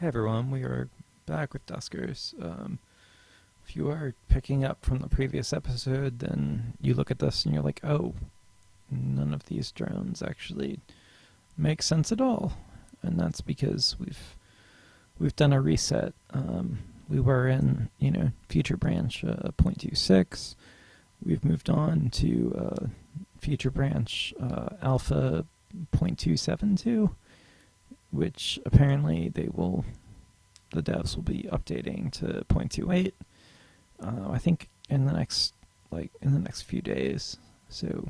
Hey everyone, we are back with Duskers. If you are picking up from the previous episode, then you look at this and you're like, oh, none of these drones actually make sense at all. And that's because we've done a reset. We were in, future branch 0.26. We've moved on to future branch alpha 0.272, which apparently the devs will be updating to 0.28. I think in the next few days. So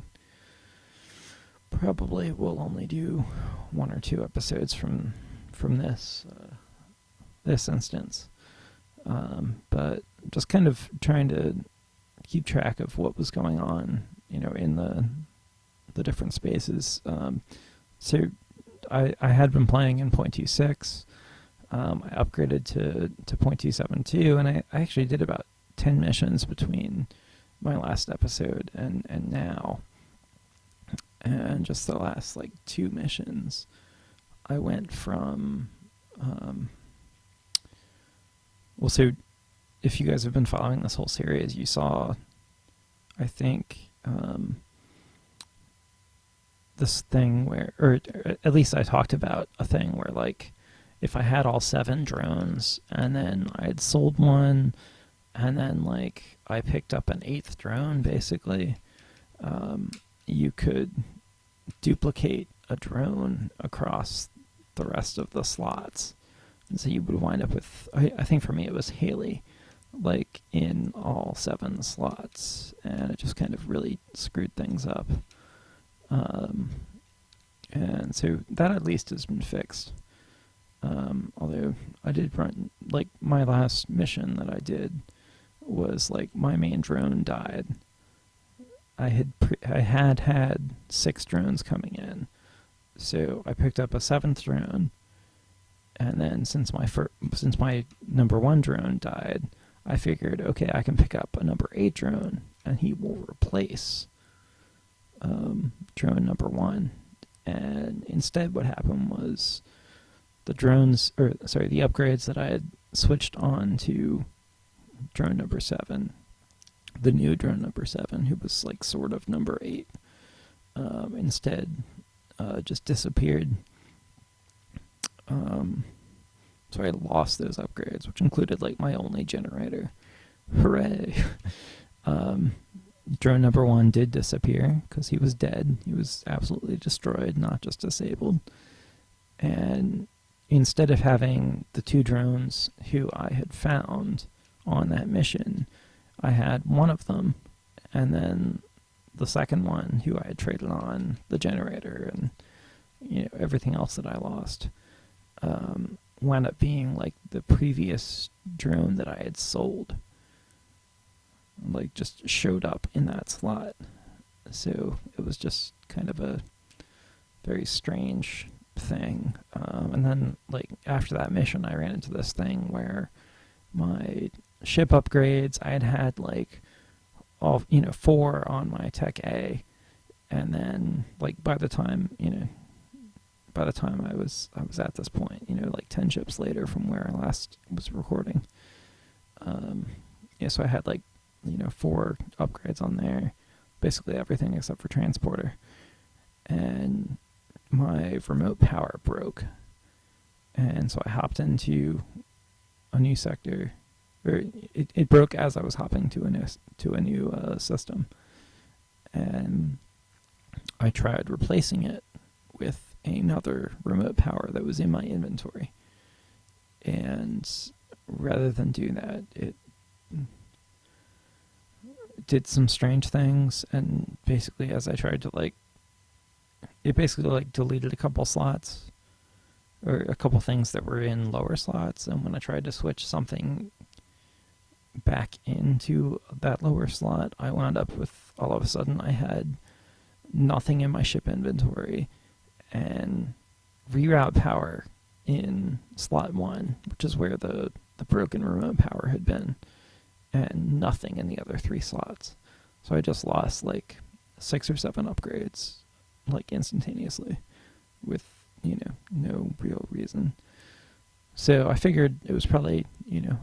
probably we'll only do one or two episodes from this instance. But just kind of trying to keep track of what was going on, in the different spaces. So I had been playing in 0.26. I upgraded to 0.272, and I actually did about 10 missions between my last episode and now. And just the last, two missions, I went from... so if you guys have been following this whole series, you saw, I think... this thing where, or at least I talked about a thing where, if I had all 7 drones and then I had sold one and then, I picked up an 8th drone, basically, you could duplicate a drone across the rest of the slots. And so you would wind up with, I think for me it was Haley, in all 7 slots. And it just kind of really screwed things up. And so that at least has been fixed. Although I did run, my last mission that I did was, my main drone died. I had 6 drones coming in. So I picked up a 7th drone. And then since my number 1 drone died, I figured, okay, I can pick up a number 8 drone and he will replace drone number 1. And instead what happened was the upgrades that I had switched on to drone number 7, the new drone number 7, who was sort of number 8, instead just disappeared. So I lost those upgrades, which included my only generator. Hooray! Drone number 1 did disappear because he was dead. He was absolutely destroyed, not just disabled. And instead of having the 2 drones who I had found on that mission, I had one of them, and then the second one who I had traded on the generator and everything else that I lost wound up being the previous drone that I had sold. Just showed up in that slot. So it was just kind of a very strange thing. And then after that mission, I ran into this thing where my ship upgrades, I had all 4 on my Tech A, and then by the time I was at this point, 10 ships later from where I last was recording, so I had 4 upgrades on there, basically everything except for transporter, and my remote power broke, and so I hopped into a new sector. Or it broke as I was hopping to a new system, and I tried replacing it with another remote power that was in my inventory, and rather than do that, it did some strange things, and basically as I tried to it basically deleted a couple slots, or a couple things that were in lower slots, and when I tried to switch something back into that lower slot, I wound up with, all of a sudden, I had nothing in my ship inventory, and reroute power in slot 1, which is where the broken remote power had been, and nothing in the other 3 slots. So I just lost 6 or 7 upgrades, instantaneously, with, no real reason. So I figured it was probably,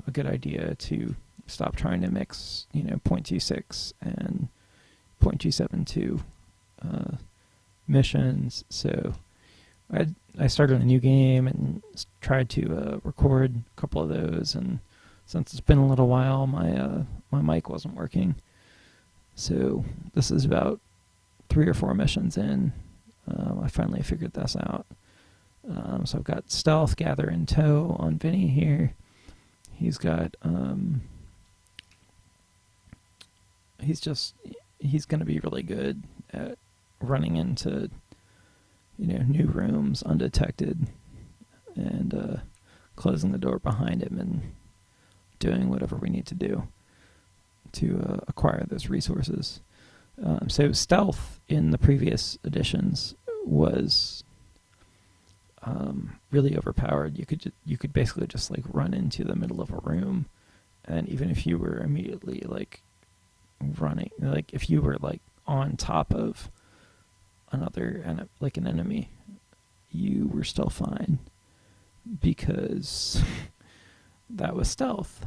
a good idea to stop trying to mix, 0.26 and 0.272 missions. So I started a new game and tried to record a couple of those, and since it's been a little while, my mic wasn't working. So this is about 3 or 4 missions in. I finally figured this out. So I've got Stealth, Gather, and Tow on Vinny here. He's got, he's going to be really good at running into, new rooms undetected and closing the door behind him and doing whatever we need to do to acquire those resources. So Stealth in the previous editions was really overpowered. You could basically just like run into the middle of a room, and even if you were immediately like running, like if you were like on top of another like an enemy, you were still fine because that was Stealth.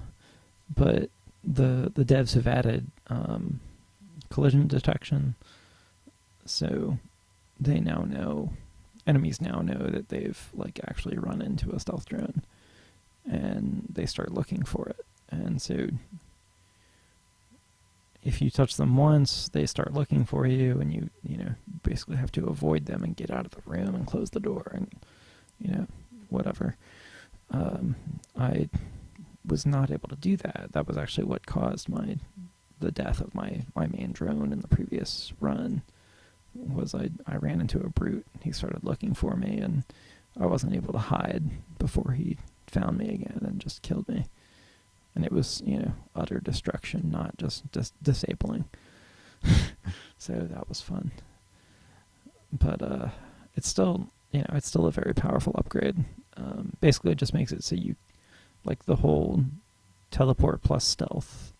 But the devs have added collision detection, so enemies now know that they've like actually run into a stealth drone, and they start looking for it. And so if you touch them once, they start looking for you, and you basically have to avoid them and get out of the room and close the door and whatever. I was not able to do that. That was actually what caused the death of my main drone in the previous run. Was I ran into a brute. He started looking for me, and I wasn't able to hide before he found me again and just killed me. And it was, utter destruction, not just disabling. So that was fun. But it's still, it's still a very powerful upgrade. Basically, it just makes it so you, like the whole teleport plus stealth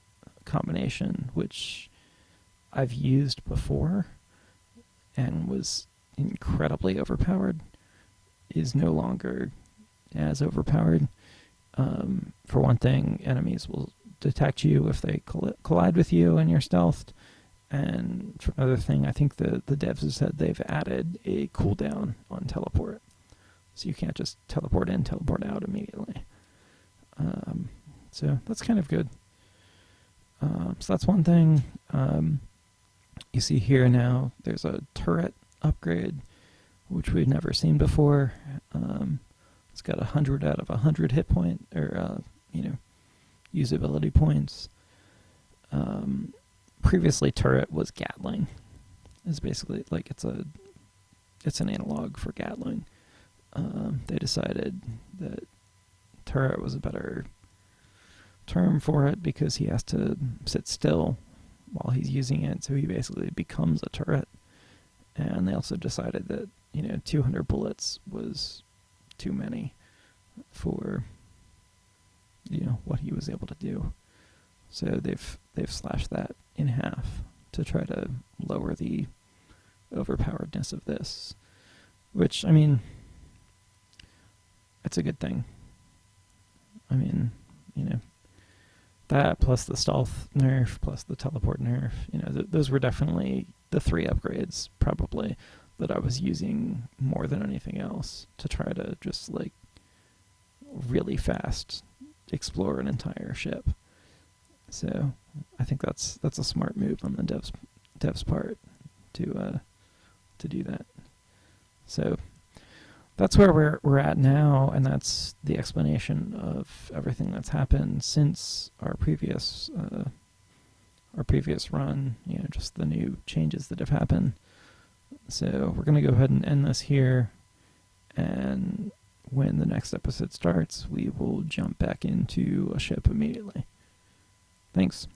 combination, which I've used before and was incredibly overpowered, is no longer as overpowered. For one thing, enemies will detect you if they collide with you and you're stealthed. And for another thing, I think the devs have said they've added a cooldown on teleport. So you can't just teleport in, teleport out immediately. So that's kind of good. So that's one thing. You see here now, there's a turret upgrade, which we've never seen before. It's got 100 out of 100 hit point, or, usability points. Previously, turret was Gatling. It's basically like it's an analog for Gatling. They decided that turret was a better term for it because he has to sit still while he's using it, so he basically becomes a turret. And they also decided that 200 bullets was too many for what he was able to do. So they've slashed that in half to try to lower the overpoweredness of this, which, I mean, it's a good thing. I mean, that plus the stealth nerf plus the teleport nerf, those were definitely the 3 upgrades probably that I was using more than anything else to try to just like really fast explore an entire ship. So I think that's a smart move on the devs part to do that. So that's where we're at now, and that's the explanation of everything that's happened since our previous run. Just the new changes that have happened. So we're going to go ahead and end this here, and when the next episode starts, we will jump back into a ship immediately. Thanks.